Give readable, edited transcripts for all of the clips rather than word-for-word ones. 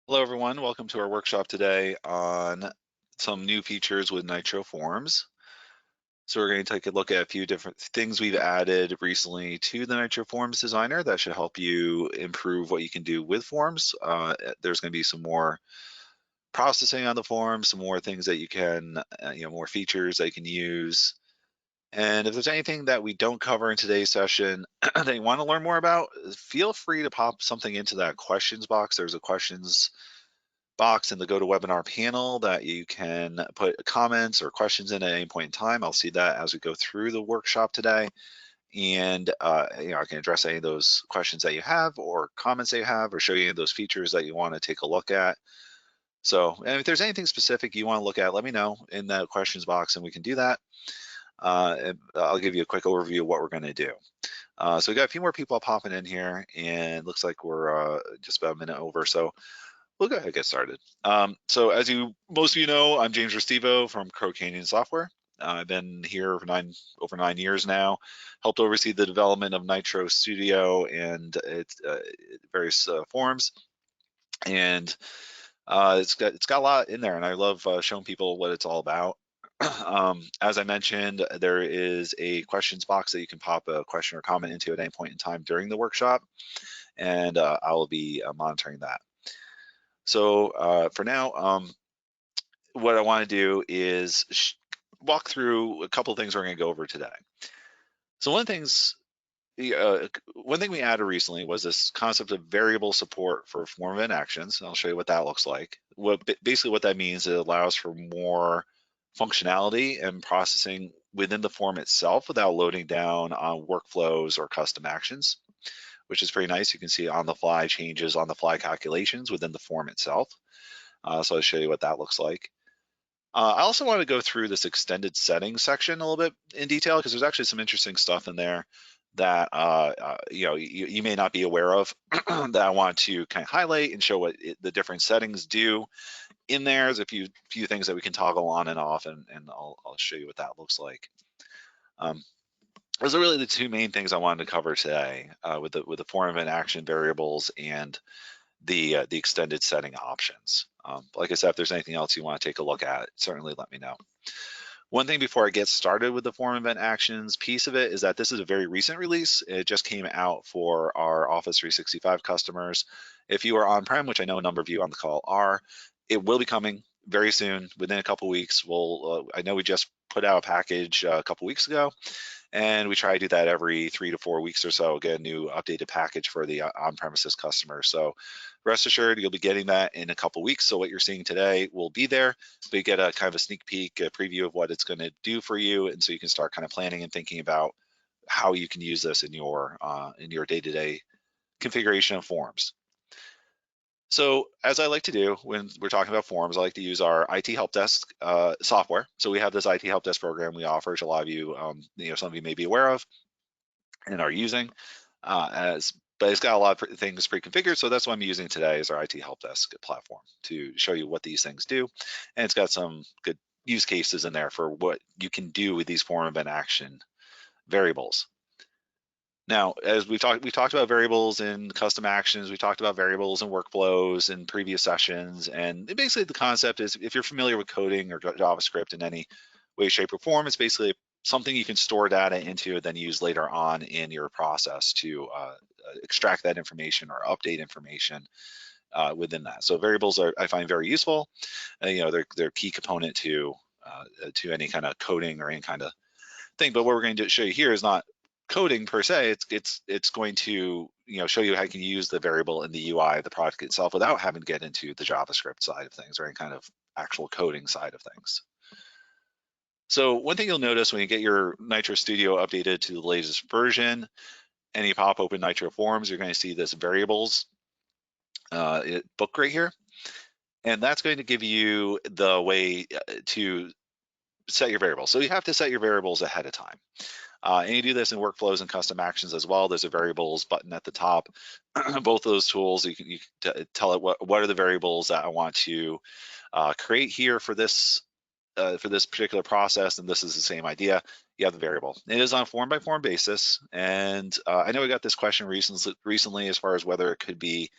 Hello, everyone. Welcome to our workshop today on some new features with NITRO Forms. So we're going to take a look at a few different things we've added recently to the NITRO Forms designer that should help you improve what you can do with forms. There's going to be some more processing on the form, some more things that you can, more features that you can use. And if there's anything that we don't cover in today's session that you want to learn more about, feel free to pop something into that questions box. There's a questions box in the GoToWebinar panel that you can put comments or questions in at any point in time. I'll see that as we go through the workshop today. And I can address any of those questions that you have or comments that you have or show you any of those features that you want to take a look at. So, and if there's anything specific you want to look at, let me know in the questions box and we can do that. I'll give you a quick overview of what we're going to do. So we got a few more people popping in here, and looks like we're just about a minute over. So we'll go ahead and get started. So as most of you know, I'm James Restivo from Crow Canyon Software. I've been here for over 9 years now, helped oversee the development of NITRO Studio and its various forms. And it's got a lot in there, and I love showing people what it's all about. As I mentioned, there is a questions box that you can pop a question or comment into at any point in time during the workshop, and I will be monitoring that. So for now, what I want to do is walk through a couple of things we're going to go over today. So one thing we added recently was this concept of variable support for form event actions. And I'll show you what that looks like. Basically what that means is it allows for more functionality and processing within the form itself without loading down on workflows or custom actions, which is pretty nice. You can see on the fly changes, on the fly calculations within the form itself. So I'll show you what that looks like. I also want to go through this extended settings section a little bit in detail because there's actually some interesting stuff in there that you may not be aware of that I want to kind of highlight and show what the different settings do. In there's a few things that we can toggle on and off, and I'll show you what that looks like. Those are really the two main things I wanted to cover today with the form event action variables and the extended setting options. Like I said, if there's anything else you want to take a look at, certainly let me know. One thing before I get started with the form event actions piece of it is that this is a very recent release. It just came out for our Office 365 customers. If you are on-prem, which I know a number of you on the call are, it will be coming very soon, within a couple weeks. I know we just put out a package a couple weeks ago, and we try to do that every 3 to 4 weeks or so, get a new updated package for the on-premises customers. So rest assured, you'll be getting that in a couple weeks. So what you're seeing today will be there, but you get a kind of a sneak peek, a preview of what it's going to do for you. And so you can start kind of planning and thinking about how you can use this in your day-to-day configuration of forms. So as I like to do when we're talking about forms, I like to use our IT help desk software. So we have this IT help desk program we offer, which a lot of you, some of you may be aware of and are using, but it's got a lot of things pre-configured. So that's what I'm using today is our IT help desk platform to show you what these things do. And it's got some good use cases in there for what you can do with these form event action variables. Now, as we've talked about variables in custom actions, we talked about variables and workflows in previous sessions, and basically the concept is if you're familiar with coding or JavaScript in any way, shape, or form, it's basically something you can store data into and then use later on in your process to extract that information or update information within that. So variables I find very useful. They're a key component to any kind of coding or any kind of thing. But what we're going to show you here is not coding per se. It's going to show you how you can use the variable in the UI of the product itself without having to get into the JavaScript side of things or any kind of actual coding side of things. So one thing you'll notice when you get your NITRO Studio updated to the latest version and you pop open NITRO Forms, you're going to see this variables book right here. And that's going to give you the way to set your variables. So you have to set your variables ahead of time. And you do this in workflows and custom actions as well. There's a variables button at the top. Both of those tools, you can tell it what are the variables that I want to create here for this particular process, and this is the same idea. You have the variable. It is on a form by form basis, and I know we got this question recently as far as whether it could be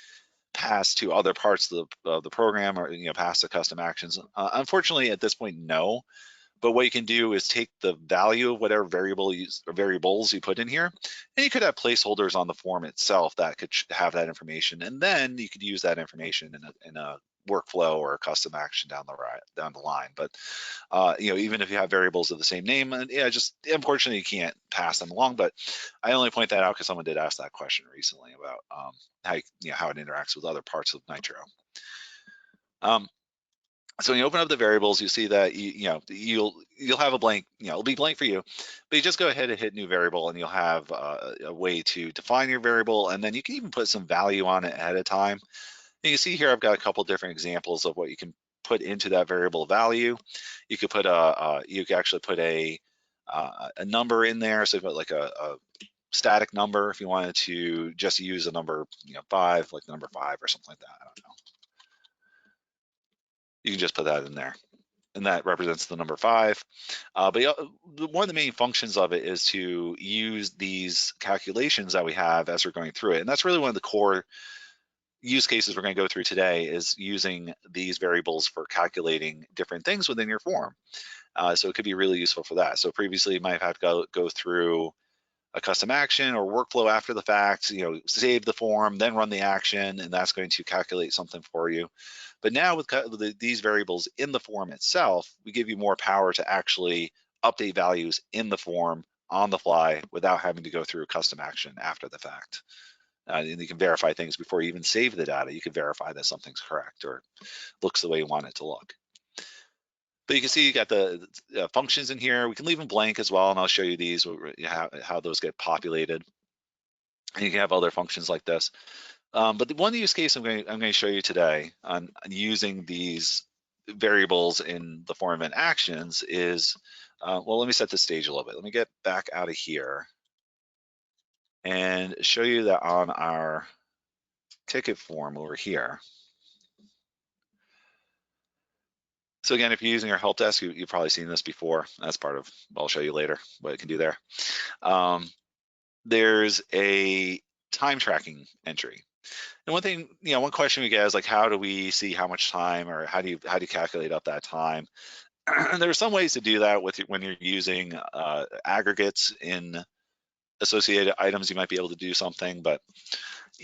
pass to other parts of the program, or pass to custom actions? Unfortunately, at this point, no. But what you can do is take the value of whatever variables you put in here, and you could have placeholders on the form itself that could have that information, and then you could use that information in a workflow or a custom action down the line. But even if you have variables of the same name, and just unfortunately you can't pass them along. But I only point that out because someone did ask that question recently about how it interacts with other parts of Nitro. So when you open up the variables, you see that you'll have a blank, it'll be blank for you, but you just go ahead and hit new variable, and you'll have a way to define your variable, and then you can even put some value on it ahead of time. And you see here, I've got a couple different examples of what you can put into that variable value. You could put you could actually put a number in there, so put like a static number if you wanted to just use a number, 5, like the number 5 or something like that. I don't know. You can just put that in there, and that represents the number 5. But one of the main functions of it is to use these calculations that we have as we're going through it. And that's really one of the core use cases we're going to go through today, is using these variables for calculating different things within your form. So it could be really useful for that. So previously you might have had to go through a custom action or workflow after the fact, save the form, then run the action, and that's going to calculate something for you. But now with these variables in the form itself, we give you more power to actually update values in the form on the fly without having to go through a custom action after the fact. And you can verify things before you even save the data. You can verify that something's correct or looks the way you want it to look. But you can see you got the functions in here. We can leave them blank as well, and I'll show you these, how those get populated. And you can have other functions like this. But the one use case I'm going to show you today on using these variables in the form of actions is, well, let me set the stage a little bit. Let me get back out of here and show you that on our ticket form over here. So again, if you're using our help desk, you've probably seen this before. That's part of, I'll show you later what it can do there. There's a time tracking entry. And one thing, one question we get is like, how do we see how much time, or how do you calculate up that time? There are some ways to do that when you're using aggregates in associated items. You might be able to do something, but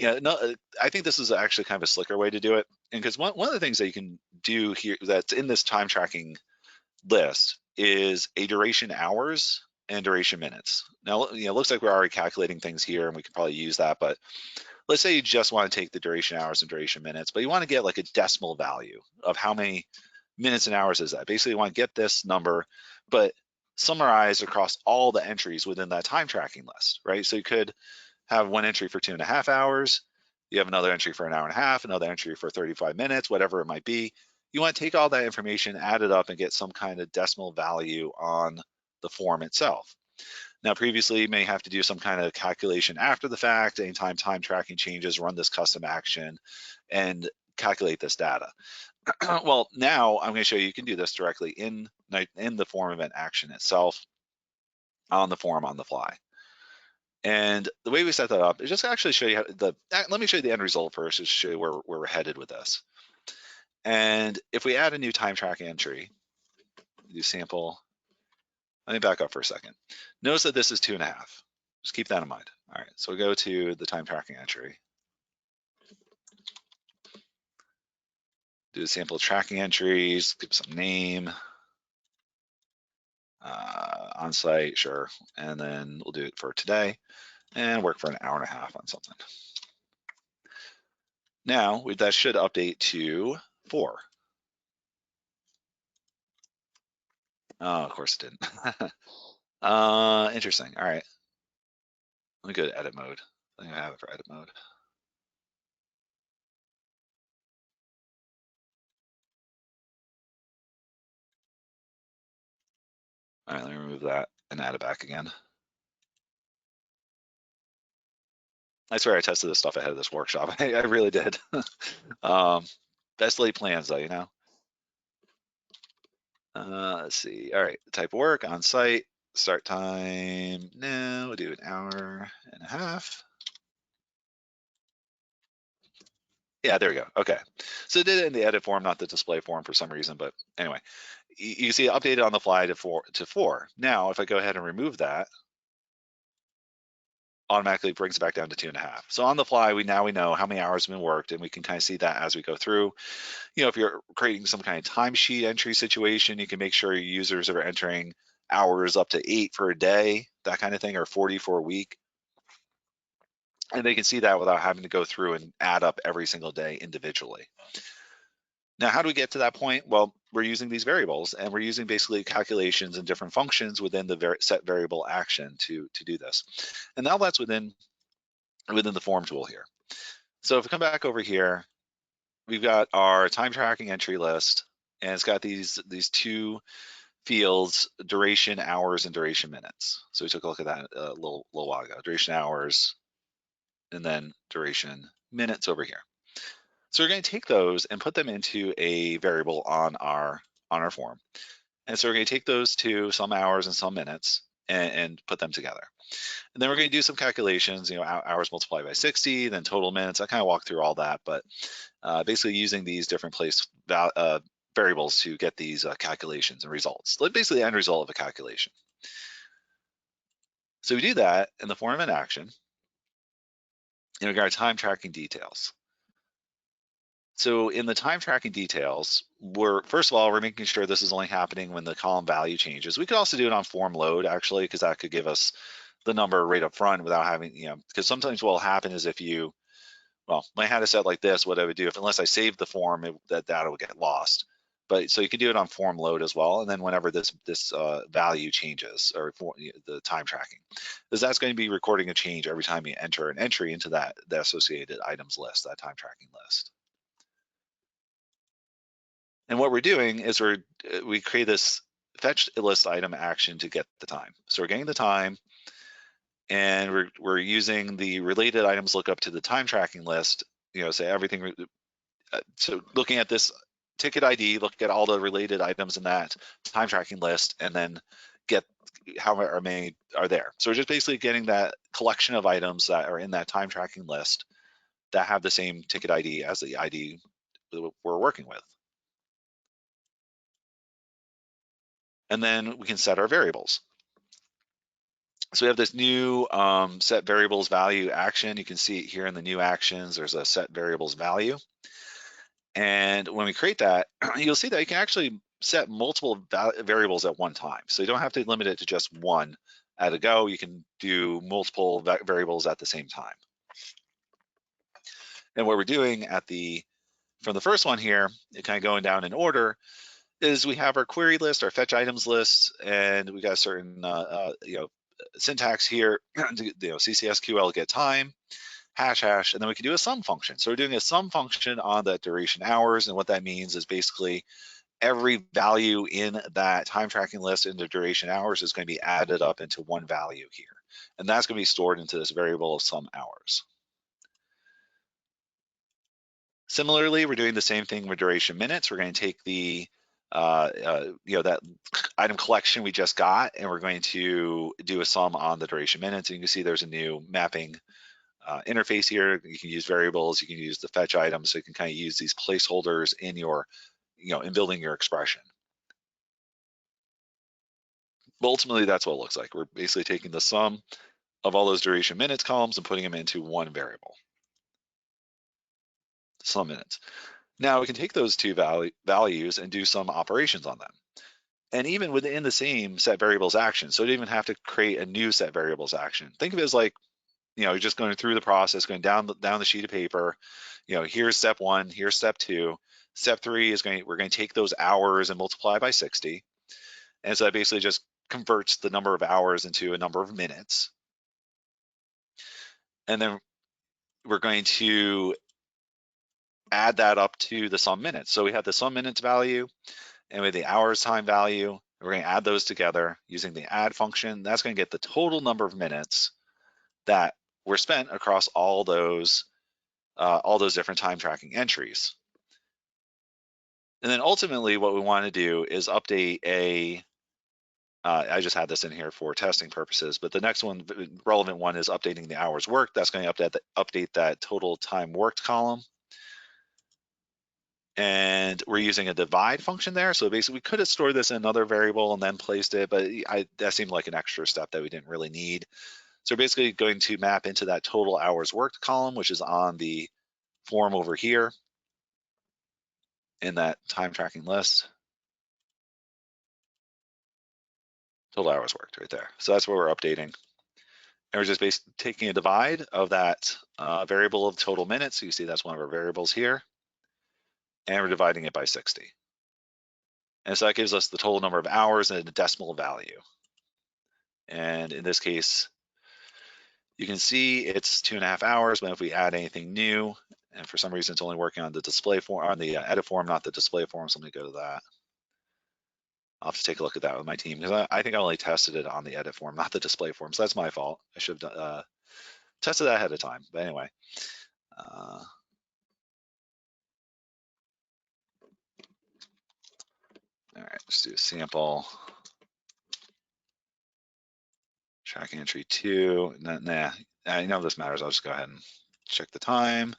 I think this is actually kind of a slicker way to do it. And because one of the things that you can do here that's in this time tracking list is a duration hours and duration minutes. Now, it looks like we're already calculating things here, and we could probably use that, but let's say you just want to take the duration hours and duration minutes, but you want to get like a decimal value of how many minutes and hours is that. Basically, you want to get this number, but summarized across all the entries within that time tracking list, right? So you could have one entry for 2.5 hours. You have another entry for 1.5 hours, another entry for 35 minutes, whatever it might be. You want to take all that information, add it up, and get some kind of decimal value on the form itself. Now, previously, you may have to do some kind of calculation after the fact. Anytime time tracking changes, run this custom action and calculate this data. Well, now I'm going to show you can do this directly in the form event action itself, on the form on the fly. And the way we set that up is just actually show you let me show you the end result first, just to show you where we're headed with this. And if we add a new time tracking entry, do sample, let me back up for a second. Notice that this is 2.5. Just keep that in mind. All right, so we go to the time tracking entry. Do the sample tracking entries, give some name, on-site, sure. And then we'll do it for today and work for 1.5 hours on something. Now, that should update to 4. Oh, of course it didn't. Interesting. All right. Let me go to edit mode. I think I have it for edit mode. All right, let me remove that and add it back again. I swear I tested this stuff ahead of this workshop. I really did. Best laid plans though, Let's see. All right, type of work, on site, start time. No, we'll do 1.5 hours. Yeah, there we go. Okay. So it did it in the edit form, not the display form for some reason, but anyway, you see it updated on the fly to 4. Now, if I go ahead and remove that, automatically brings it back down to 2.5. So on the fly, we know how many hours have been worked, and we can kind of see that as we go through. You know, if you're creating some kind of timesheet entry situation, you can make sure your users are entering hours up to 8 for a day, that kind of thing, or 40 for a week. And they can see that without having to go through and add up every single day individually. Now, how do we get to that point? Well, we're using these variables, and we're using basically calculations and different functions within the set variable action to do this. And now that's within the form tool here. So if we come back over here, we've got our time tracking entry list, and it's got these two fields, duration hours and duration minutes. So we took a look at that a little while ago, duration hours, and then duration minutes over here. So we're going to take those and put them into a variable on our form. And so we're going to take those two, some hours and some minutes, and put them together. And then we're going to do some calculations, you know, hours multiplied by 60, then total minutes. I kind of walked through all that, but basically using these different variables to get these calculations and results. Like basically the end result of a calculation. So we do that in the form of an action in regard to time tracking details. So in the time tracking details, first of all, we're making sure this is only happening when the column value changes. We could also do it on form load actually, because that could give us the number right up front without having, you know, because sometimes what will happen is if you, well, when I had it set like this, what I would do, unless I saved the form, that data would get lost. But so you can do it on form load as well, and then whenever this value changes, or the time tracking, because that's going to be recording a change every time you enter an entry into the associated items list, that time tracking list. And what we're doing is we create this fetch list item action to get the time. So we're getting the time, and we're using the related items lookup to the time tracking list. You know, say everything. So looking at this ticket ID, look at all the related items in that time tracking list, and then get how many are there. So we're just basically getting that collection of items that are in that time tracking list that have the same ticket ID as the ID that we're working with. And then we can set our variables. So we have this new set variables value action. You can see it here in the new actions. There's a set variables value. And when we create that, you'll see that you can actually set multiple variables at one time. So you don't have to limit it to just one at a go. You can do multiple variables at the same time. And what we're doing from the first one here, kind of going down in order, is we have our query list, our fetch items list, and we got a certain syntax here, CCSQL get time, hash, and then we can do a sum function. So we're doing a sum function on that duration hours, and what that means is basically every value in that time tracking list in the duration hours is going to be added up into one value here. And that's going to be stored into this variable of sum hours. Similarly, we're doing the same thing with duration minutes. We're going to take the that item collection we just got, and we're going to do a sum on the duration minutes. And you can see there's a new mapping interface here. You can use variables, you can use the fetch items, so you can kind of use these placeholders in your, in building your expression. But ultimately, that's what it looks like. We're basically taking the sum of all those duration minutes columns and putting them into one variable, sum minutes. Now we can take those two values and do some operations on them. And even within the same set variables action, so you don't even have to create a new set variables action. Think of it as like, you're just going through the process, going down the sheet of paper. Here's step 1, here's step 2. Step 3 is we're going to take those hours and multiply by 60. And so that basically just converts the number of hours into a number of minutes. And then we're going to add that up to the sum minutes. So we have the sum minutes value and with the hours time value, we're going to add those together using the add function. That's going to get the total number of minutes that were spent across all those different time tracking entries. And then ultimately what we want to do is update I just had this in here for testing purposes, but the next one, relevant one, is updating the hours worked. That's going to update that total time worked column. And we're using a divide function there. So basically we could have stored this in another variable and then placed it, but that seemed like an extra step that we didn't really need. So we're basically going to map into that total hours worked column, which is on the form over here in that time tracking list. Total hours worked right there. So that's what we're updating. And we're just basically taking a divide of that variable of total minutes. So you see that's one of our variables here. And we're dividing it by 60. And so that gives us the total number of hours and a decimal value. And in this case, you can see it's 2.5 hours, but if we add anything new, and for some reason it's only working on the display form, on the edit form, not the display form, so let me go to that. I'll have to take a look at that with my team, because I think I only tested it on the edit form, not the display form, so that's my fault. I should have tested that ahead of time, but anyway. All right, let's do a sample. Tracking entry 2, nah, I know this matters, I'll just go ahead and check the time.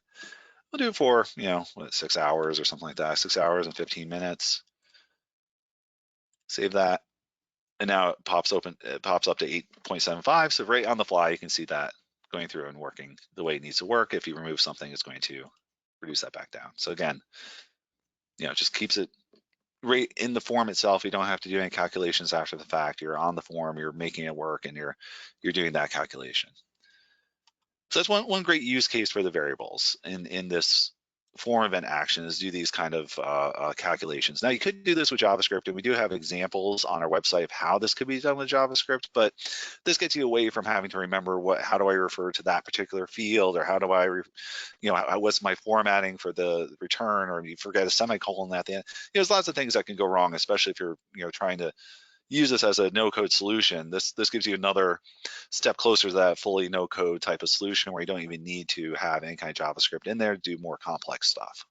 We'll do it for, 6 hours or something like that, 6 hours and 15 minutes. Save that. And now it pops up to 8.75. So right on the fly, you can see that going through and working the way it needs to work. If you remove something, it's going to reduce that back down. So again, it just keeps it right in the form itself. You don't have to do any calculations after the fact. You're on the form, you're making it work, and you're doing that calculation. So that's one great use case for the variables in this form event action, is do these kind of calculations. Now you could do this with JavaScript, and we do have examples on our website of how this could be done with JavaScript, but this gets you away from having to remember how do I refer to that particular field, or how do I, what's my formatting for the return, or you forget a semicolon at the end. There's lots of things that can go wrong, especially if you're trying to use this as a no-code solution. This gives you another step closer to that fully no-code type of solution, where you don't even need to have any kind of JavaScript in there to do more complex stuff.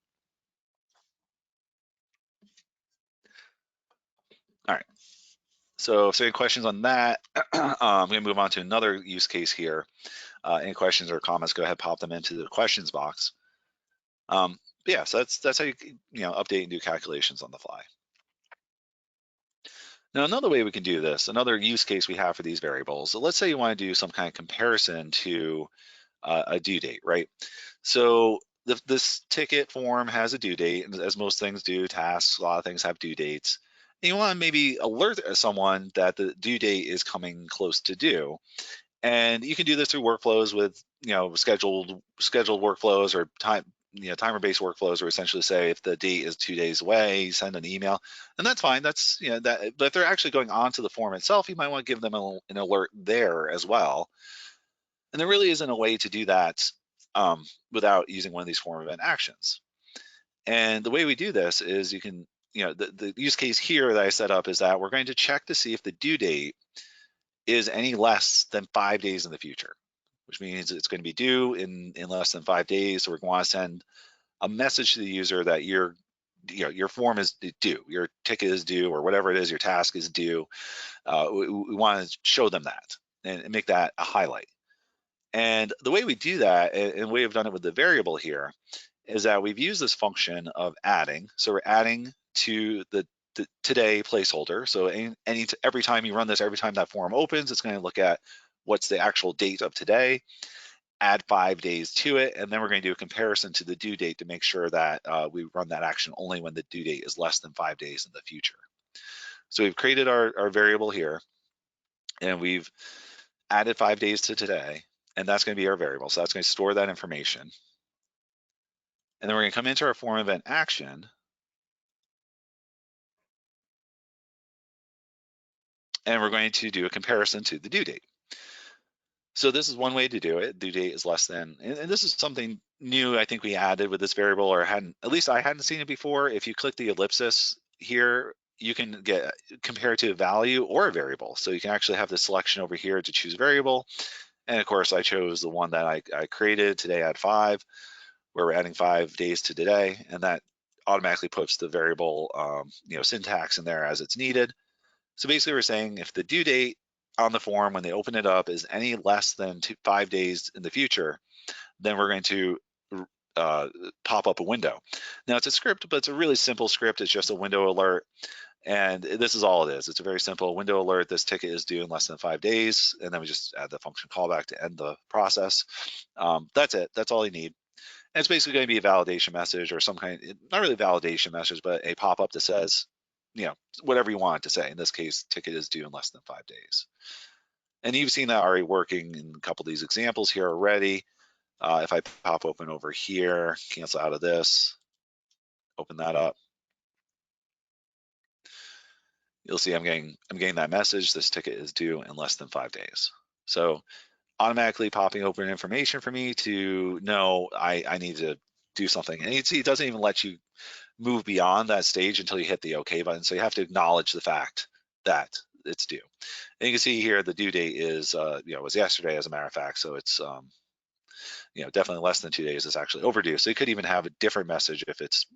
All right. So if there are any questions on that, I'm going to move on to another use case here. Any questions or comments, go ahead, pop them into the questions box. But yeah, so that's how you update and do calculations on the fly. Now, another way we can do this, another use case we have for these variables, so let's say you want to do some kind of comparison to a due date, right? So this ticket form has a due date, and as most things do, tasks, a lot of things have due dates. And you want to maybe alert someone that the due date is coming close to due. And you can do this through workflows with scheduled workflows, or timer-based workflows, where essentially say if the date is 2 days away, you send an email, and that's fine. That's that. But if they're actually going on to the form itself, you might want to give them an alert there as well. And there really isn't a way to do that without using one of these form event actions. And the way we do this is you can, the use case here that I set up is that we're going to check to see if the due date is any less than 5 days in the future, which means it's going to be due in less than 5 days. So we're going to send a message to the user that your form is due, your ticket is due, or whatever it is, your task is due. We want to show them that and make that a highlight. And the way we do that, and we have done it with the variable here, is that we've used this function of adding. So we're adding to the today placeholder. So every time you run this, every time that form opens, it's going to look at what's the actual date of today, add 5 days to it, and then we're going to do a comparison to the due date to make sure that we run that action only when the due date is less than 5 days in the future. So we've created our variable here, and we've added 5 days to today, and that's going to be our variable. So that's going to store that information. And then we're going to come into our form event action, and we're going to do a comparison to the due date. So this is one way to do it. Due date is less than, and this is something new I think we added with this variable, or at least I hadn't seen it before. If you click the ellipsis here, you can get compared to a value or a variable. So you can actually have the selection over here to choose a variable. And of course, I chose the one that I created today at 5, where we're adding 5 days to today, and that automatically puts the variable syntax in there as it's needed. So basically we're saying if the due date on the form when they open it up is any less than 5 days in the future, then we're going to pop up a window. Now it's a script, but it's a really simple script. It's just a window alert. And this is all it is. It's a very simple window alert. This ticket is due in less than 5 days. And then we just add the function callback to end the process. That's it. That's all you need. And it's basically going to be a validation message or some kind, not really validation message, but a pop-up that says, whatever you want it to say. In this case, ticket is due in less than 5 days. And you've seen that already working in a couple of these examples here already. If I pop open over here, cancel out of this, open that up, you'll see I'm getting that message. This ticket is due in less than 5 days. So automatically popping open information for me to know I need to do something. And you see, it doesn't even let you move beyond that stage until you hit the OK button. So you have to acknowledge the fact that it's due. And you can see here the due date is, was yesterday, as a matter of fact. So it's, definitely less than 2 days is actually overdue. So you could even have a different message if it's,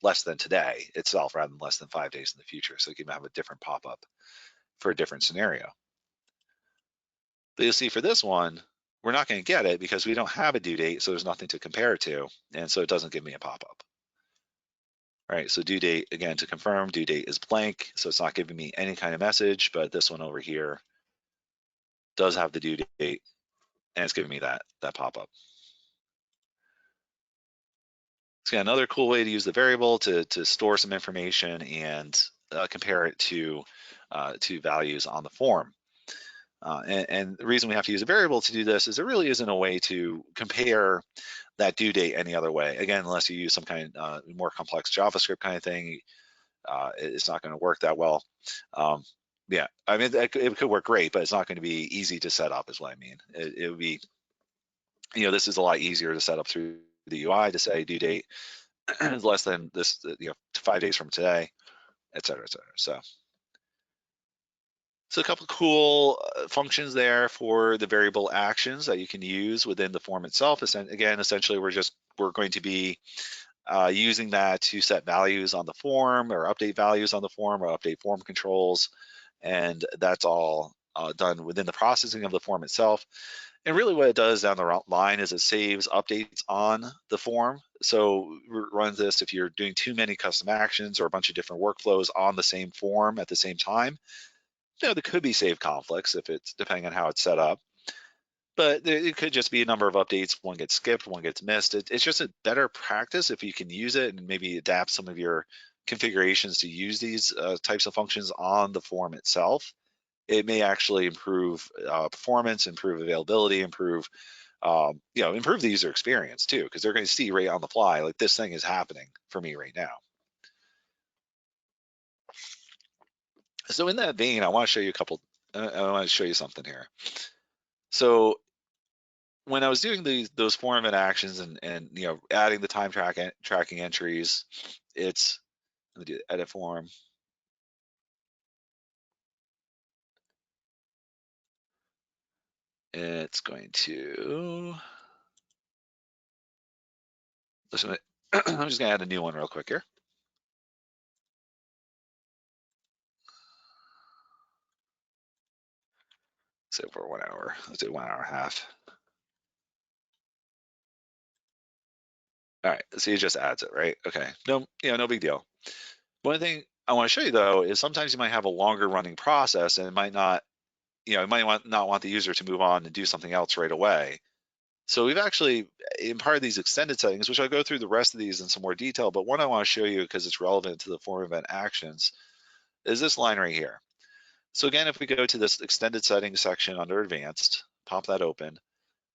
less than today itself rather than less than 5 days in the future. So you can have a different pop-up for a different scenario. But you'll see for this one, we're not going to get it because we don't have a due date, so there's nothing to compare it to, and so it doesn't give me a pop-up. All right, so due date, again, to confirm, due date is blank, so it's not giving me any kind of message, but this one over here does have the due date, and it's giving me that pop-up. So yeah, another cool way to use the variable to store some information and compare it to values on the form. And the reason we have to use a variable to do this is there really isn't a way to compare that due date any other way. Again, unless you use some kind of more complex JavaScript kind of thing, it's not going to work that well. Yeah, I mean, it could work great, but it's not going to be easy to set up is what I mean. It would be, this is a lot easier to set up through the UI to say due date is less than this, 5 days from today, et cetera, et cetera. So a couple of cool functions there for the variable actions that you can use within the form itself. Again, essentially, we're going to be using that to set values on the form or update values on the form or update form controls. And that's all done within the processing of the form itself. And really what it does down the line is it saves updates on the form. So it runs this if you're doing too many custom actions or a bunch of different workflows on the same form at the same time. There could be save conflicts if it's depending on how it's set up. But it could just be a number of updates. One gets skipped, one gets missed. It's just a better practice if you can use it and maybe adapt some of your configurations to use these types of functions on the form itself. It may actually improve performance, improve availability, improve the user experience too, because they're going to see right on the fly, like this thing is happening for me right now. So in that vein, I want to show you I want to show you something here. So when I was doing those form actions and adding the time tracking entries, let me do edit form. It's going to listen. I'm just gonna add a new one real quick here. Say for 1 hour. Let's do 1 hour and a half. All right, so it just adds it, right? Okay, no big deal. One thing I want to show you though is sometimes you might have a longer running process and it might not, not want the user to move on and do something else right away. So we've actually, in part of these extended settings, which I'll go through the rest of these in some more detail, but one I want to show you because it's relevant to the form event actions is this line right here. So again, if we go to this extended settings section under advanced, pop that open,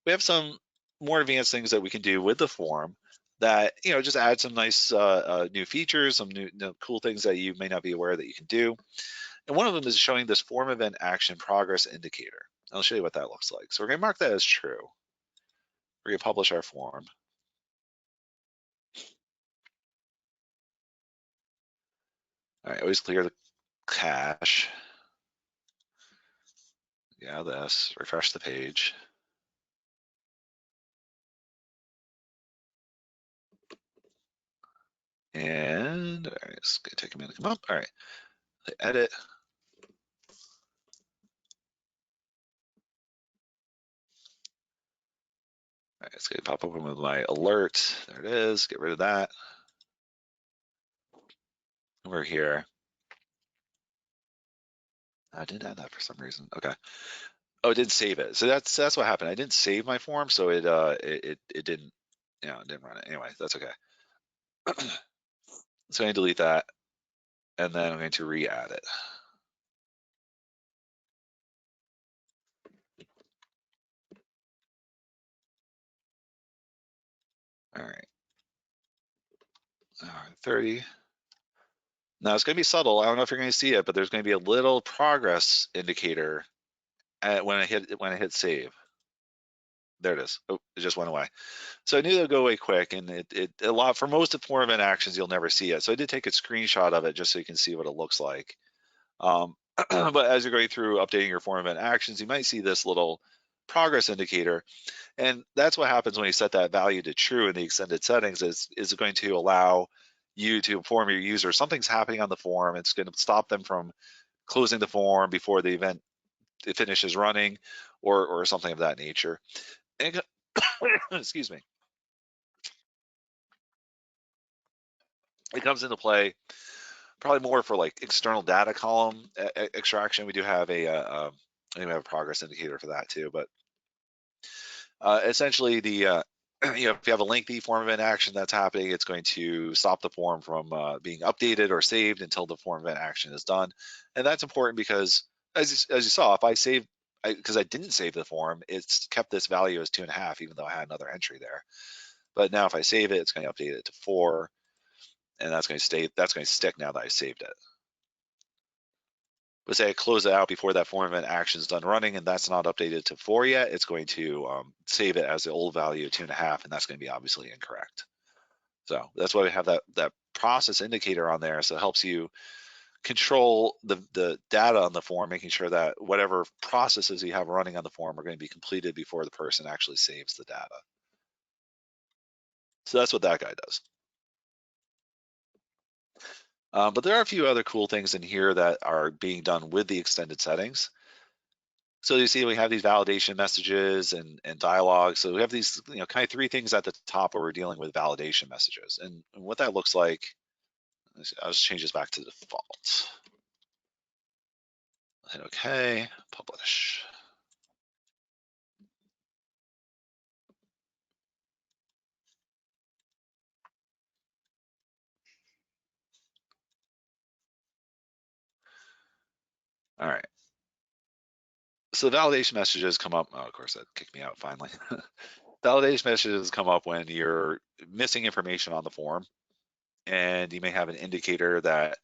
we have some more advanced things that we can do with the form that, just add some nice new features, some new cool things that you may not be aware that you can do. And one of them is showing this form event action progress indicator. I'll show you what that looks like. So we're gonna mark that as true. We're gonna publish our form. All right, always clear the cache. Yeah, this, refresh the page. And all right, it's gonna take a minute to come up. All right, edit. right, it's going to pop open with my alert. There it is. Get rid of that. Over here. I didn't add that for some reason. Okay. Oh, it didn't save it. So that's what happened. I didn't save my form, so it didn't, it didn't run it. Anyway, that's okay. So I'm going to delete that, and then I'm going to re-add it. All right. All right, 30. Now it's going to be subtle. I don't know if you're going to see it, but there's going to be a little progress indicator when I hit save. There it is. Oh, it just went away. So I knew it would go away quick, and it a lot for most of form event actions you'll never see it. So I did take a screenshot of it just so you can see what it looks like. But as you're going through updating your form event actions, you might see this little progress indicator, and that's what happens when you set that value to true in the extended settings. Is going to allow you to inform your user something's happening on the form. It's going to stop them from closing the form before the event it finishes running, or something of that nature. And, excuse me. It comes into play probably more for like external data column extraction. We do have a progress indicator for that too, but essentially the if you have a lengthy form event action that's happening, it's going to stop the form from being updated or saved until the form event action is done. And that's important because as you saw, if I save, because I didn't save the form, it's kept this value as 2.5, even though I had another entry there. But now if I save it, it's going to update it to 4, and that's going to stick now that I saved it. But say I close it out before that form event action is done running, and that's not updated to 4 yet, it's going to save it as the old value of 2.5, and that's going to be obviously incorrect. So that's why we have that process indicator on there. So it helps you control the data on the form, making sure that whatever processes you have running on the form are going to be completed before the person actually saves the data. So that's what that guy does. But there are a few other cool things in here that are being done with the extended settings. So you see we have these validation messages and dialogue. So we have these kind of 3 things at the top where we're dealing with validation messages. And what that looks like, I'll just change this back to default. Hit OK, publish. All right. So the validation messages come up. Oh, of course, that kicked me out finally. Validation messages come up when you're missing information on the form, and you may have an indicator that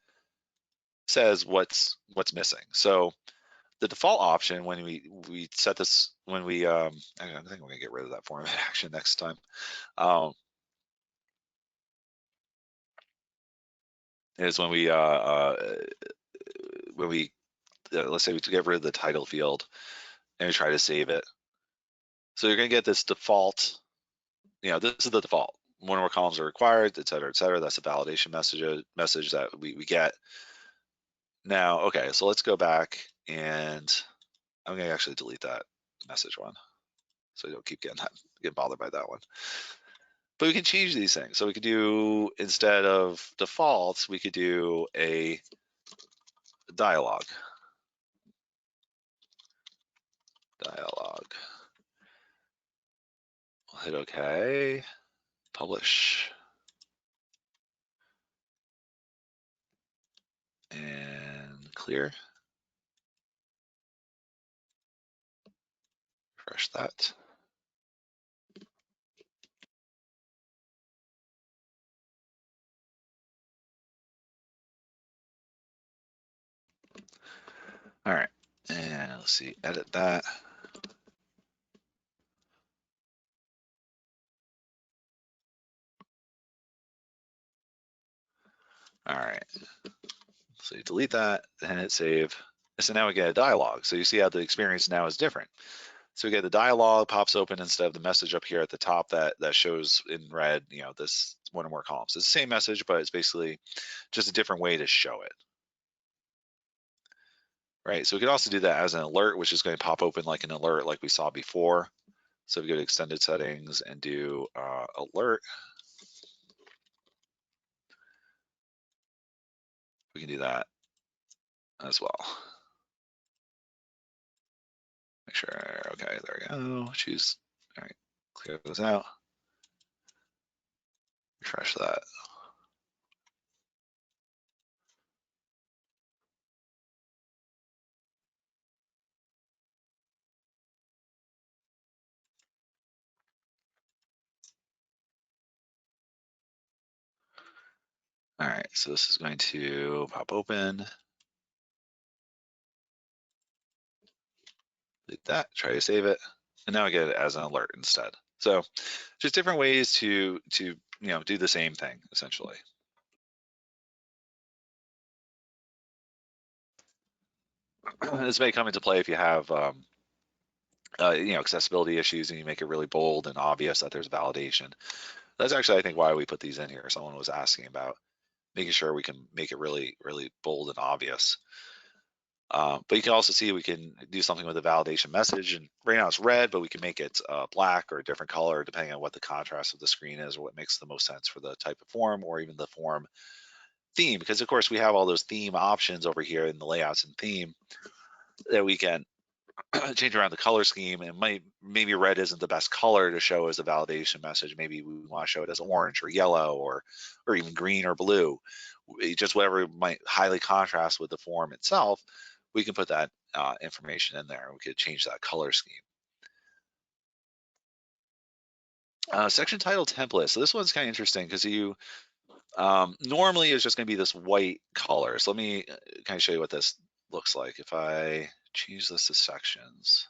says what's missing. So the default option when we set this, when we I think we're gonna get rid of that form of action next time. Is when we let's say we get rid of the title field and we try to save it. So you're gonna get this default. This is the default. One more columns are required, et cetera, et cetera. That's a validation message that we get. Now, okay, so let's go back, and I'm gonna actually delete that message one, so you don't keep getting bothered by that one. But we can change these things. So we could do, instead of defaults, we could do a dialogue. We'll hit OK, publish, and clear. Refresh that. All right, and let's see, edit that. All right, so you delete that and hit save. So now we get a dialogue. So you see how the experience now is different. So we get the dialogue pops open instead of the message up here at the top that shows in red, this one or more columns. It's the same message, but it's basically just a different way to show it. Right, so we can also do that as an alert, which is going to pop open like an alert like we saw before. So if we go to extended settings and do alert, we can do that as well. Make sure, okay, there we go. Choose, all right, clear those out. Refresh that. All right, so this is going to pop open. Delete that, try to save it. And now I get it as an alert instead. So just different ways to do the same thing essentially. This may come into play if you have accessibility issues and you make it really bold and obvious that there's validation. That's actually, I think, why we put these in here. Someone was asking about making sure we can make it really, really bold and obvious. But you can also see we can do something with the validation message. And right now it's red, but we can make it black or a different color depending on what the contrast of the screen is or what makes the most sense for the type of form or even the form theme. Because of course we have all those theme options over here in the layouts and theme that we can change around the color scheme, and maybe red isn't the best color to show as a validation message. Maybe we want to show it as orange or yellow or even green or blue. Just whatever might highly contrast with the form itself, we can put that information in there. We could change that color scheme. Section title template. So this one's kind of interesting because you normally is just going to be this white color. So let me kind of show you what this looks like. If I change this to sections,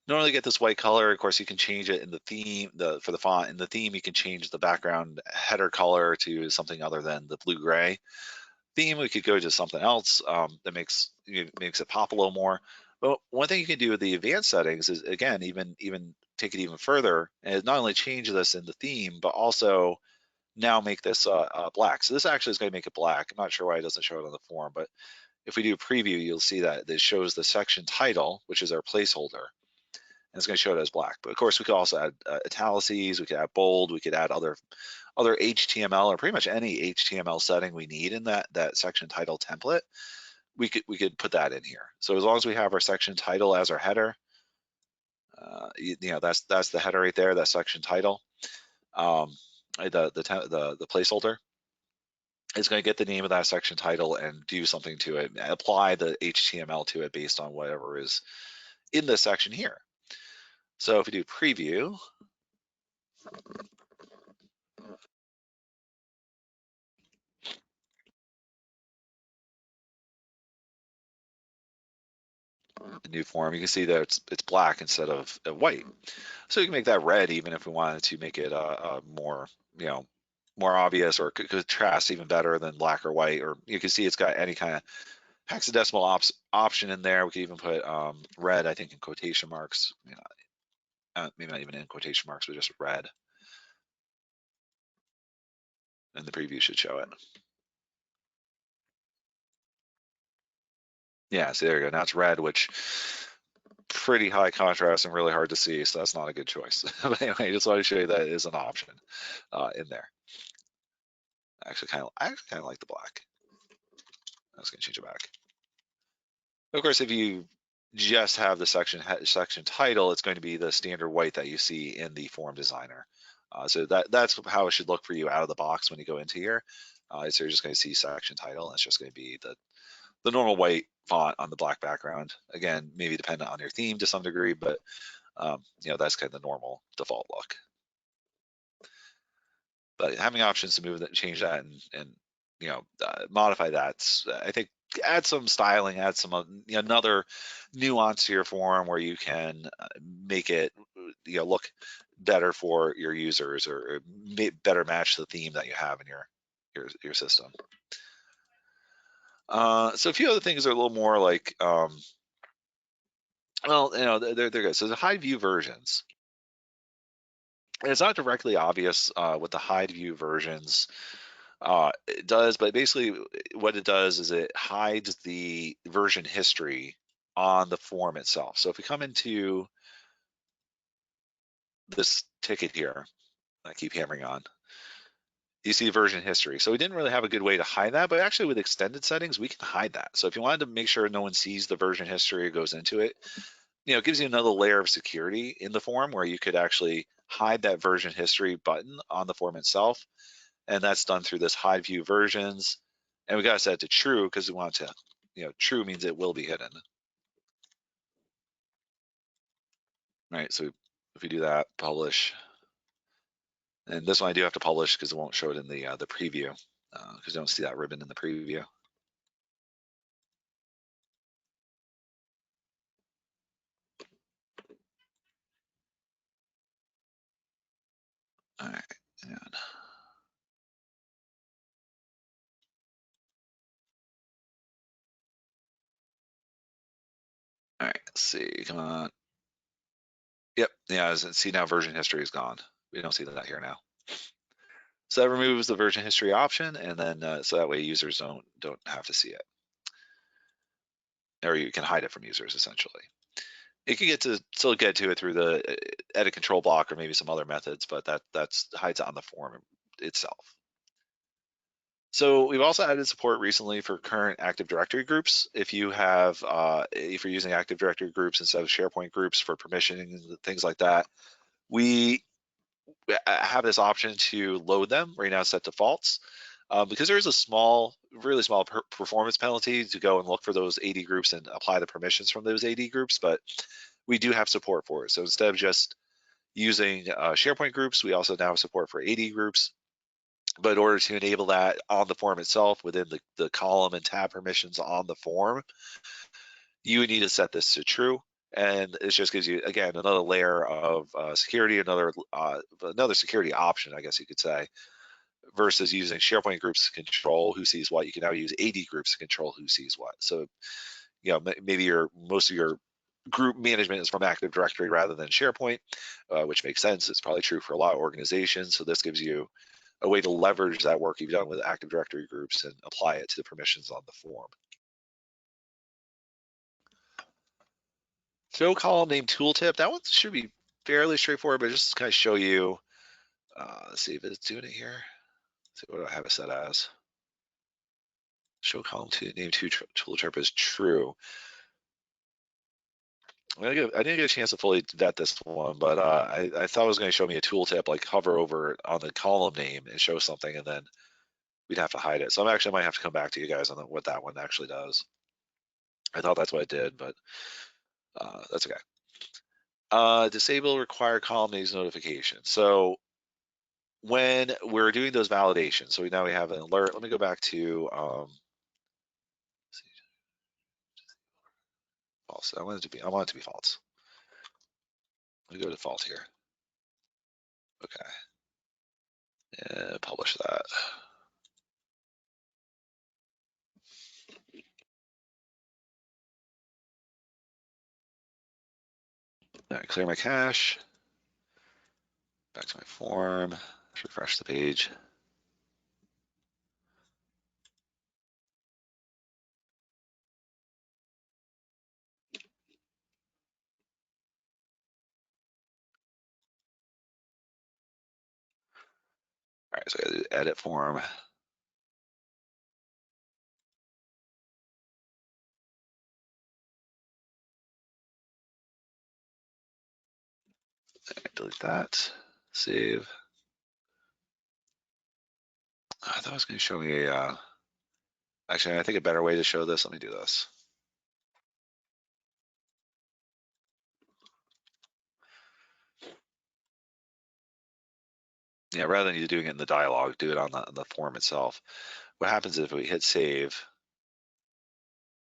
normally get this white color. Of course, you can change it in the theme, for the font. In the theme, you can change the background header color to something other than the blue-gray theme. We could go to something else that makes it pop a little more. But one thing you can do with the advanced settings is, again, even take it even further, and not only change this in the theme, but also now make this black. So this actually is going to make it black. I'm not sure why it doesn't show it on the form, but if we do preview, you'll see that it shows the section title, which is our placeholder. And it's going to show it as black. But of course, we could also add italices, we could add bold, we could add other HTML or pretty much any HTML setting we need in that section title template. We could put that in here. So as long as we have our section title as our header, that's the header right there, that section title. The placeholder is going to get the name of that section title and do something to it, apply the HTML to it based on whatever is in this section here. So if we do preview, the new form, you can see that it's black instead of white. So you can make that red even if we wanted to make it more, more obvious or contrast even better than black or white. Or you can see it's got any kind of hexadecimal option in there. We could even put red, I think, in quotation marks. Maybe not even in quotation marks, but just red. And the preview should show it. Yeah, see, there you go. Now it's red, which pretty high contrast and really hard to see, so that's not a good choice. But anyway, just want to show you that it is an option in there. I actually kind of like the black. I was going to change it back. Of course, if you just have the section title, it's going to be the standard white that you see in the form designer. So that's how it should look for you out of the box when you go into here. So you're just going to see section title, and it's just going to be the normal white font on the black background. Again, maybe dependent on your theme to some degree, but that's kind of the normal default look. But having options to move that, change that, and modify that, I think add some styling, add some another nuance to your form where you can make it look better for your users or better match the theme that you have in your system. So a few other things are a little more like, well, they're good. So the hide view versions. And it's not directly obvious what the hide view versions it does, but basically what it does is it hides the version history on the form itself. So if we come into this ticket here, I keep hammering on, you see version history. So we didn't really have a good way to hide that, but actually with extended settings, we can hide that. So if you wanted to make sure no one sees the version history or goes into it, it gives you another layer of security in the form where you could actually hide that version history button on the form itself. And that's done through this hide view versions. And we got to set it to true because we want to, true means it will be hidden. Right, so if we do that, publish, and this one I do have to publish because it won't show it in the preview because you don't see that ribbon in the preview. All right, and all right, let's see, come on. Yep, yeah, see now version history is gone. We don't see that here now. So that removes the version history option, and then so that way users don't have to see it, or you can hide it from users essentially. You can still get to it through the edit control block or maybe some other methods, but that's hides it on the form itself. So we've also added support recently for current Active Directory groups. If you're using Active Directory groups instead of SharePoint groups for permissioning and things like that, we have this option to load them. Right now it's set to false because there is a really small performance penalty to go and look for those AD groups and apply the permissions from those AD groups, but we do have support for it. So instead of just using SharePoint groups, we also now have support for AD groups. But in order to enable that on the form itself within the column and tab permissions on the form, you would need to set this to true. And it just gives you, again, another layer of security, another security option, I guess you could say, versus using SharePoint groups to control who sees what. You can now use AD groups to control who sees what. So, maybe most of your group management is from Active Directory rather than SharePoint, which makes sense. It's probably true for a lot of organizations. So this gives you a way to leverage that work you've done with Active Directory groups and apply it to the permissions on the form. Show column name tooltip. That one should be fairly straightforward, but just to kind of show you, let's see if it's doing it here. Let's see, what do I have it set as? Show column name tooltip is true. I didn't get a chance to fully vet this one, but I thought it was going to show me a tooltip, like hover over on the column name and show something, and then we'd have to hide it. So I might have to come back to you guys on what that one actually does. I thought that's what it did, but that's okay. Disable required column names notification. So when we're doing those validations, so now we have an alert. Let me go back to false. I want it to be false. Let me go to default here. Okay. And publish that. All right, clear my cache. Back to my form. Let's refresh the page. All right, so I got to edit form. Delete that. Save. I thought it was going to show me a. Actually, I think a better way to show this. Let me do this. Yeah, rather than you doing it in the dialog, do it on the form itself. What happens if we hit save?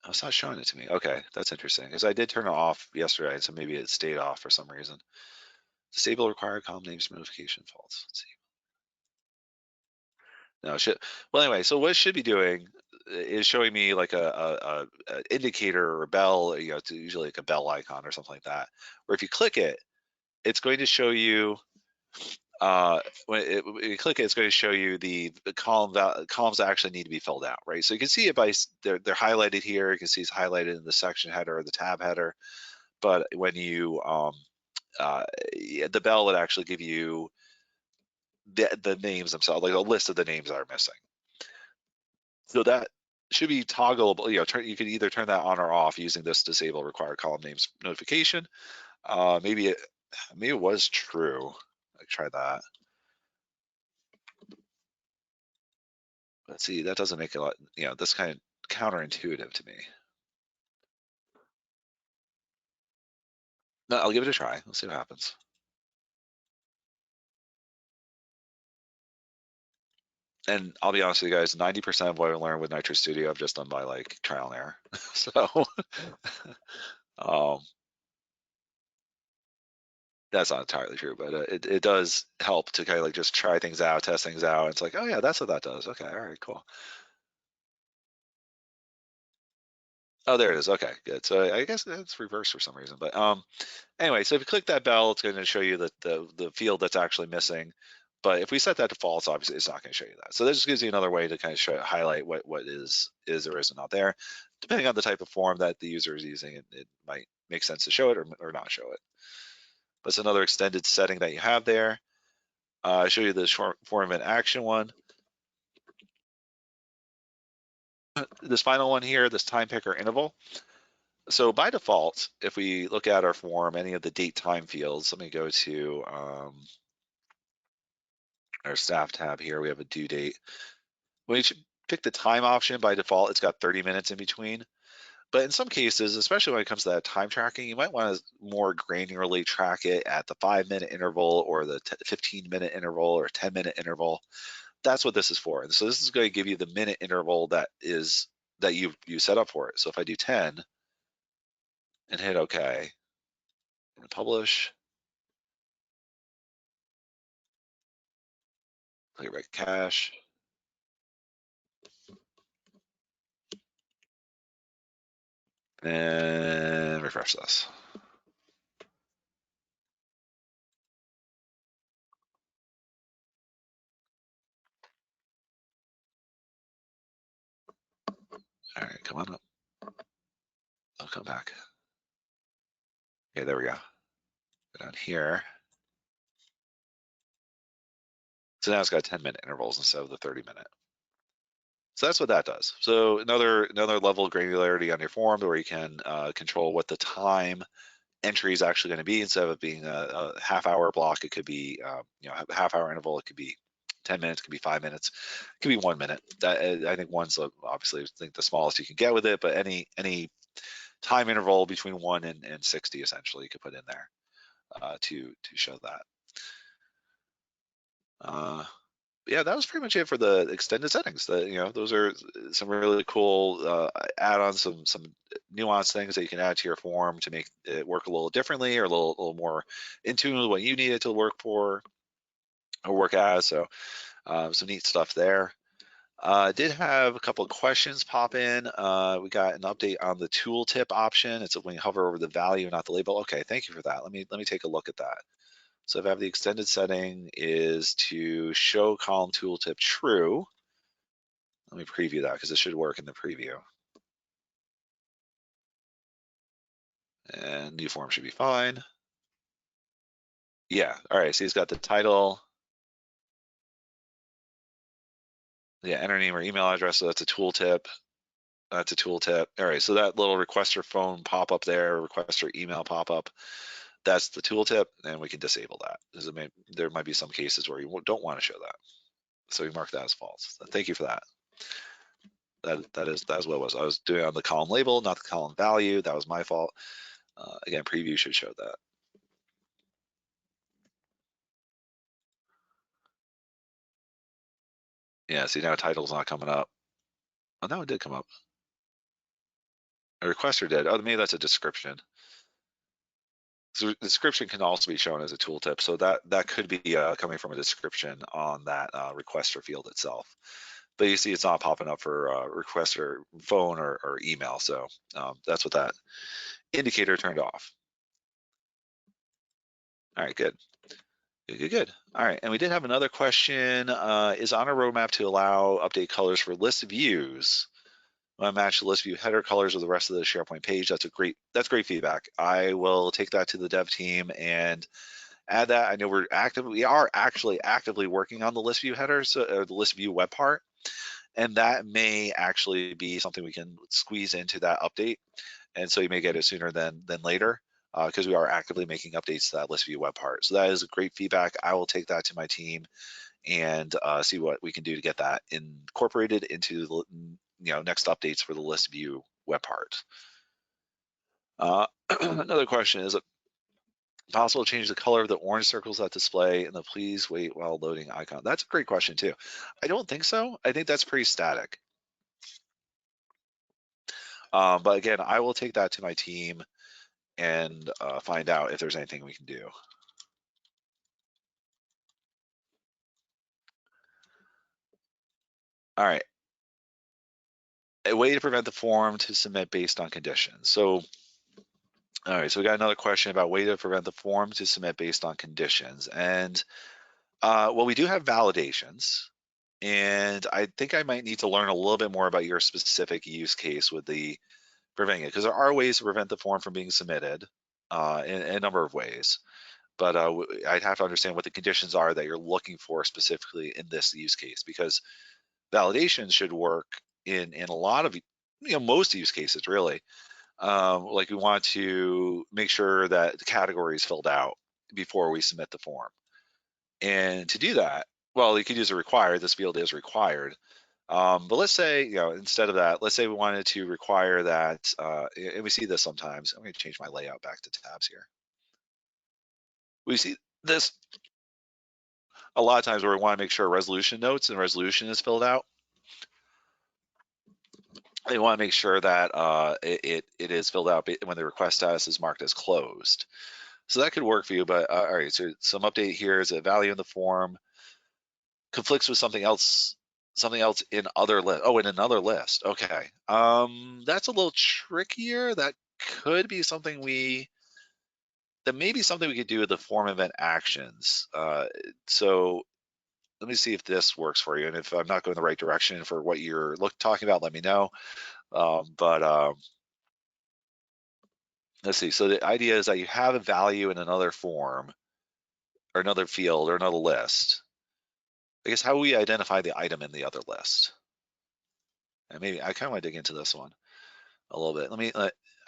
Oh, it's not showing it to me. Okay, that's interesting because I did turn it off yesterday, so maybe it stayed off for some reason. Disable required column names notification false. Let's see. No, well, anyway, so what it should be doing is showing me like a indicator or a bell. It's usually like a bell icon or something like that. Where if you click it, it's going to show you. When you click it, it's going to show you the columns that actually need to be filled out, right? So you can see it by they're highlighted here. You can see it's highlighted in the section header or the tab header. But when you the bell would actually give you the names themselves, like a list of the names that are missing. So that should be toggleable. You can either turn that on or off using this disable required column names notification. Maybe it was true. I try that. Let's see, that doesn't make a lot, this kind of counterintuitive to me. No, I'll give it a try. Let's see what happens. And I'll be honest with you guys, 90% of what I learned with Nitro Studio, I've just done by like trial and error. So um, that's not entirely true, but it does help to kind of like just try things out, test things out. It's like, oh yeah, that's what that does. Okay, all right, cool. Oh, there it is. Okay, good. So I guess it's reversed for some reason, but anyway, so if you click that bell, it's going to show you the field that's actually missing. But if we set that to false, obviously it's not going to show you that. So this just gives you another way to kind of highlight what is or isn't not there. Depending on the type of form that the user is using, it might make sense to show it or not show it. But it's another extended setting that you have there. I show you the short form and action one. This final one here, this time picker interval. So by default, if we look at our form, any of the date time fields, let me go to our staff tab here. We have a due date. When you pick the time option, by default, it's got 30 minutes in between. But in some cases, especially when it comes to that time tracking, you might want to more granularly track it at the 5-minute interval or the 15-minute interval or 10-minute interval. That's what this is for. And so this is going to give you the minute interval that you set up for it. So if I do 10 and hit OK and publish, click right cache, and refresh this. All right, come on up. I'll come back. Okay, there we go. Go down here. So now it's got 10-minute intervals instead of the 30-minute. So that's what that does. So another level of granularity on your form where you can control what the time entry is actually going to be. Instead of it being a half-hour block, it could be a half-hour interval. It could be 10 minutes, it could be 5 minutes, it could be 1 minute. I think one's obviously I think the smallest you can get with it, but any time interval between 1 and 60 essentially you could put in there to show that. Yeah, that was pretty much it for the extended settings. Those are some really cool add-ons, some nuanced things that you can add to your form to make it work a little differently or a little more in tune with what you need it to work for or work as. So some neat stuff there. Did have a couple of questions pop in. We got an update on the tooltip option. It's when you hover over the value, not the label. Okay, thank you for that. Let me take a look at that. So if I have the extended setting is to show column tooltip true. Let me preview that because it should work in the preview. And new form should be fine. Yeah, all right, so he's got the title. Yeah, enter name or email address, so that's a tooltip. That's a tooltip. All right, so that little requester phone pop-up there, requester email pop-up, that's the tooltip, and we can disable that. There might be some cases where you don't want to show that. So we mark that as false. So thank you for that. That is what it was. I was doing on the column label, not the column value. That was my fault. Again, preview should show that. Yeah, see now title's not coming up. Oh, no, it did come up. A requester did. Oh, maybe that's a description. So the description can also be shown as a tooltip. So that could be coming from a description on that requester field itself. But you see it's not popping up for requester phone or email. So that's what that indicator turned off. All right, good. Good. All right, and we did have another question. Is on a roadmap to allow update colors for list views Want to match the list view header colors with the rest of the SharePoint page. That's great feedback. I will take that to the dev team and add that. I know we are actually actively working on the list view headers, or the list view web part, and that may actually be something we can squeeze into that update. And so you may get it sooner than later, because we are actively making updates to that list view web part. So that is a great feedback. I will take that to my team and see what we can do to get that incorporated into the next updates for the list view web part. Another question, is it possible to change the color of the orange circles that display in the please wait while loading icon? That's a great question too. I don't think so. I think that's pretty static. But again, I will take that to my team and find out if there's anything we can do. All right. A way to prevent the form to submit based on conditions. So, all right, so we got another question about way to prevent the form to submit based on conditions. And well, we do have validations. And I think I might need to learn a little bit more about your specific use case with the preventing it, because there are ways to prevent the form from being submitted in a number of ways. But I'd have to understand what the conditions are that you're looking for specifically in this use case, because validation should work in a lot of most use cases really. Like we want to make sure that the category is filled out before we submit the form, and to do that, well, you could use a required. This field is required. But let's say, instead of that, let's say we wanted to require that, and we see this sometimes. I'm going to change my layout back to tabs here. We see this a lot of times where we want to make sure resolution notes and resolution is filled out. They want to make sure that it is filled out when the request status is marked as closed. So that could work for you, but all right, so some update here is a value in the form conflicts with something else in other list. Oh, in another list. Okay. That's a little trickier. That could be something that may be something we could do with the form event actions. So let me see if this works for you. And if I'm not going the right direction for what you're talking about, let me know. But let's see. So the idea is that you have a value in another form or another field or another list. I guess how we identify the item in the other list. And maybe I kind of want to dig into this one a little bit.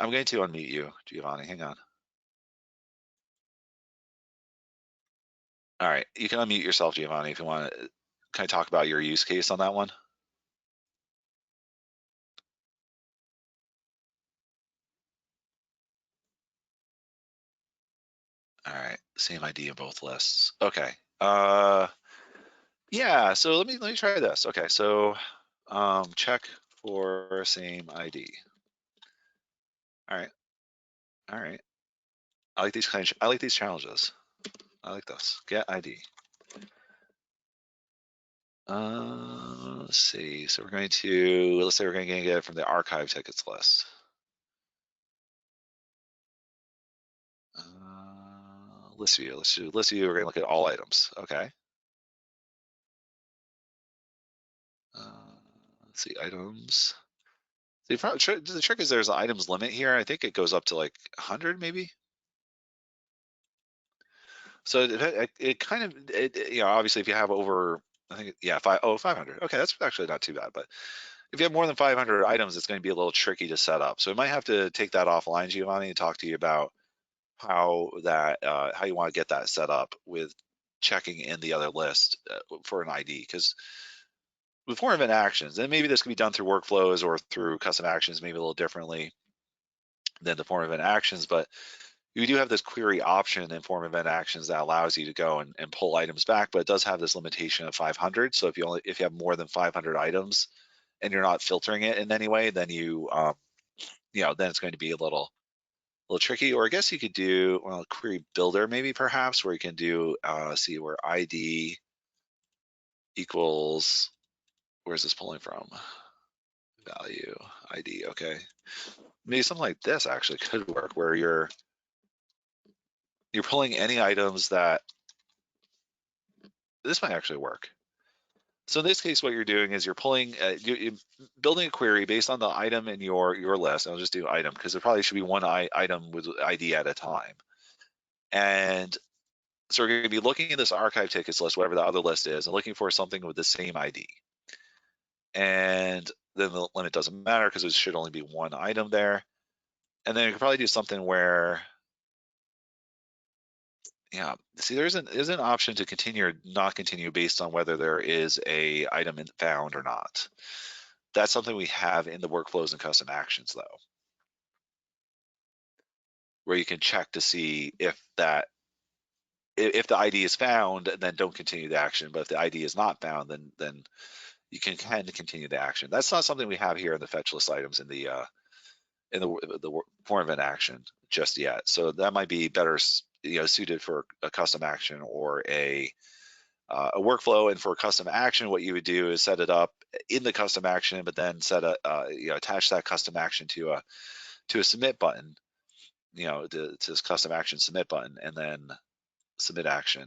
I'm going to unmute you, Giovanni. Hang on. All right, you can unmute yourself, Giovanni, if you want to kind of talk about your use case on that one. All right, same ID in both lists. Okay. Yeah. So let me try this. Okay. So check for same ID. All right. All right. I like these challenges. I like this. Get ID. Let's see. So let's say we're going to get it from the archive tickets list. List view. List view. We're going to look at all items. Okay. Let's see, items. The trick is there's an items limit here. I think it goes up to like 100 maybe. So it kind of, obviously if you have over, I think, yeah, 500. Okay, that's actually not too bad. But if you have more than 500 items, it's going to be a little tricky to set up. So we might have to take that offline, Giovanni, and talk to you about how you want to get that set up with checking in the other list for an ID, because with form event actions, and maybe this can be done through workflows or through custom actions, maybe a little differently than the form event actions, but you do have this query option in form event actions that allows you to go and pull items back, but it does have this limitation of 500. So if you have more than 500 items and you're not filtering it in any way, then then it's going to be a little tricky. Or I guess you could do, well, query builder maybe perhaps, where you can do see where ID equals, where's this pulling from? Value ID. Okay, maybe something like this actually could work, where you're pulling any items that, this might actually work. So in this case, what you're doing is you're pulling, you're building a query based on the item in your list. I'll just do item because there probably should be one item with ID at a time. And so we're going to be looking at this archive tickets list, whatever the other list is, and looking for something with the same ID. And then the limit doesn't matter because it should only be one item there. And then you could probably do something where, yeah, see, there's an option to continue or not continue based on whether there is a item found or not. That's something we have in the workflows and custom actions though, where you can check to see if the ID is found, then don't continue the action. But if the ID is not found, then you can kind of continue the action. That's not something we have here in the fetch list items in the form of an action just yet. So that might be better, suited for a custom action or a workflow. And for a custom action, what you would do is set it up in the custom action, but then attach that custom action to a submit button, to this custom action submit button, and then submit action.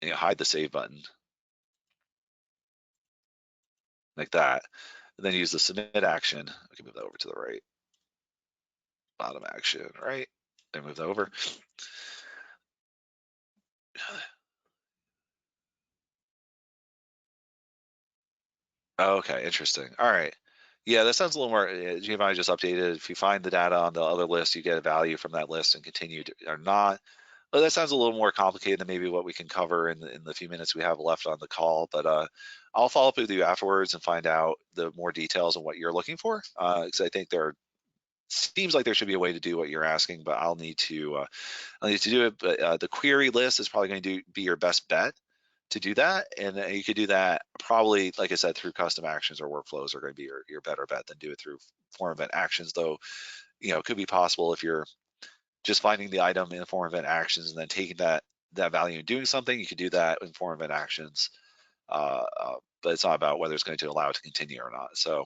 Hide the save button like that, and then use the submit action. We can move that over to the right. Bottom action, right? And move that over. Okay, interesting. All right. Yeah, that sounds a little more. Giovanni just updated. If you find the data on the other list, you get a value from that list and continue to, or not. Well, that sounds a little more complicated than maybe what we can cover in the few minutes we have left on the call. But I'll follow up with you afterwards and find out the more details on what you're looking for. Because I think there seems like there should be a way to do what you're asking, but I'll need to do it. But the query list is probably going to be your best bet to do that. And you could do that probably, like I said, through custom actions or workflows are going to be your better bet than do it through form event actions, though, it could be possible if you're just finding the item in form event actions and then taking that value and doing something, you could do that in form event actions. But it's not about whether it's going to allow it to continue or not. So,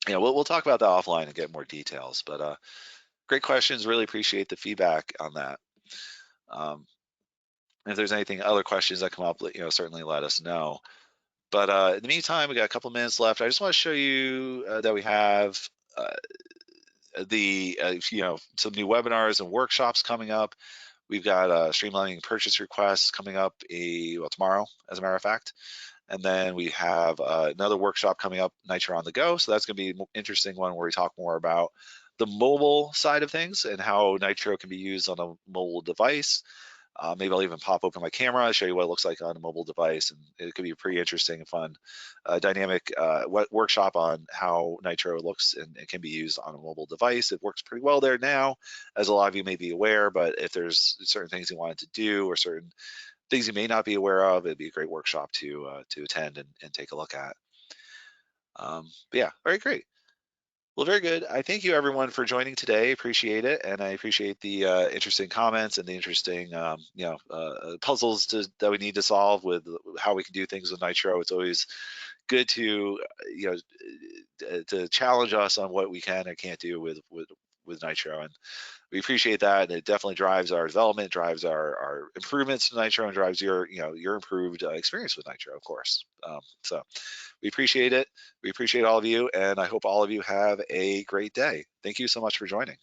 we'll talk about that offline and get more details. But great questions. Really appreciate the feedback on that. If there's other questions that come up, certainly let us know. But in the meantime, we got a couple minutes left. I just want to show you that we have some new webinars and workshops coming up. We've got streamlining purchase requests coming up tomorrow, as a matter of fact. And then we have another workshop coming up, Nitro on the Go. So that's going to be an interesting one where we talk more about the mobile side of things and how Nitro can be used on a mobile device. Maybe I'll even pop open my camera, show you what it looks like on a mobile device, and it could be a pretty interesting and fun, dynamic workshop on how Nitro looks and it can be used on a mobile device. It works pretty well there now, as a lot of you may be aware, but if there's certain things you wanted to do or certain things you may not be aware of, it'd be a great workshop to attend and take a look at. But yeah, all right, great. Well, very good. I thank you everyone for joining today. Appreciate it, and I appreciate the interesting comments and the interesting, puzzles that we need to solve with how we can do things with Nitro. It's always good to, to challenge us on what we can and can't do with Nitro, and we appreciate that. And it definitely drives our development, drives our improvements to Nitro, and drives your improved experience with Nitro, of course. So we appreciate it. We appreciate all of you, and I hope all of you have a great day. Thank you so much for joining.